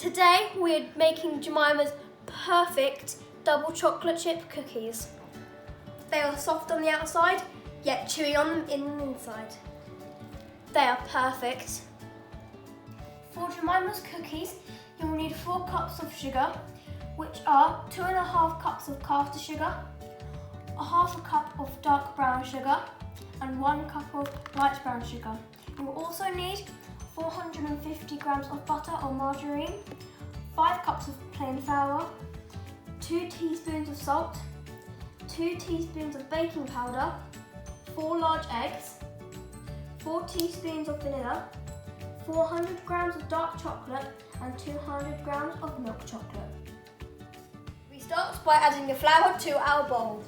Today we're making Jemima's perfect double chocolate chip cookies. They are soft on the outside, yet chewy on the inside. They are perfect. For Jemima's cookies, you will need 4 cups of sugar, which are 2.5 cups of caster sugar, 1/2 cup of dark brown sugar, and 1 cup of light brown sugar. You will also need 450 grams of butter or margarine, 5 cups of plain flour, 2 teaspoons of salt, 2 teaspoons of baking powder, 4 large eggs, 4 teaspoons of vanilla, 400 grams of dark chocolate, and 200 grams of milk chocolate. We start by adding the flour to our bowl.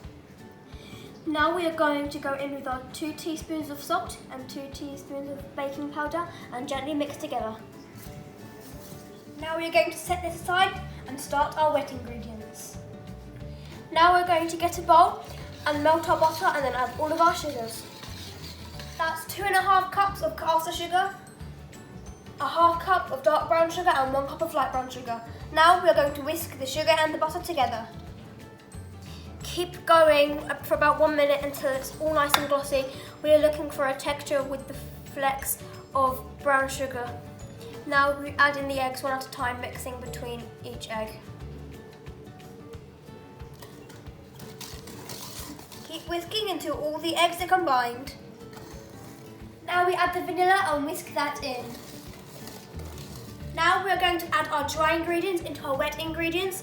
Now we are going to go in with our 2 teaspoons of salt and 2 teaspoons of baking powder and gently mix together. Now we are going to set this aside and start our wet ingredients. Now we're going to get a bowl and melt our butter and then add all of our sugars. That's 2.5 cups of caster sugar, 1/2 cup of dark brown sugar and 1 cup of light brown sugar. Now we are going to whisk the sugar and the butter together. Keep going for about 1 minute until it's all nice and glossy. We are looking for a texture with the flecks of brown sugar. Now we add in the eggs one at a time, mixing between each egg. Keep whisking until all the eggs are combined. Now we add the vanilla and whisk that in. Now we are going to add our dry ingredients into our wet ingredients,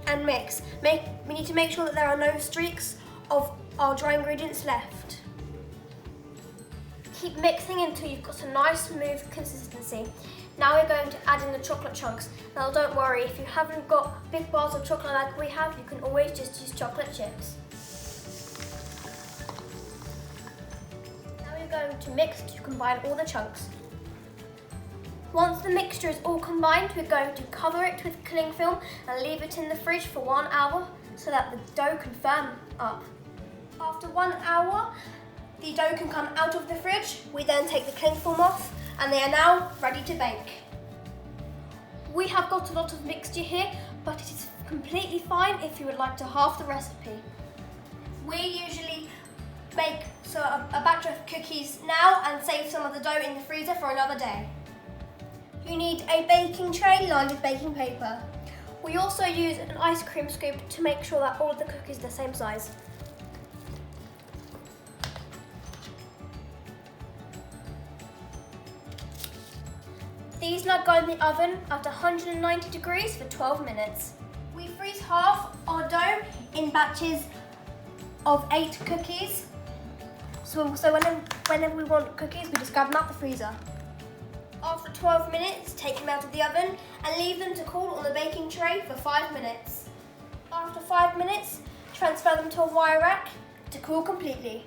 and mix. We need to make sure that there are no streaks of our dry ingredients left. Keep mixing until you've got a nice smooth consistency. Now we're going to add in the chocolate chunks. Now don't worry, if you haven't got big bars of chocolate like we have, you can always just use chocolate chips. Now we're going to mix to combine all the chunks. Once the mixture is all combined, we're going to cover it with cling film and leave it in the fridge for 1 hour so that the dough can firm up. After 1 hour, the dough can come out of the fridge. We then take the cling film off and they are now ready to bake. We have got a lot of mixture here, but it is completely fine if you would like to halve the recipe. We usually make a batch of cookies now and save some of the dough in the freezer for another day. You need a baking tray lined with baking paper. We also use an ice cream scoop to make sure that all of the cookies are the same size. These now go in the oven at 190 degrees for 12 minutes. We freeze half our dough in batches of 8 cookies. So whenever we want cookies, we just grab them out the freezer. After 12 minutes, take them out of the oven and leave them to cool on the baking tray for 5 minutes. After 5 minutes, transfer them to a wire rack to cool completely.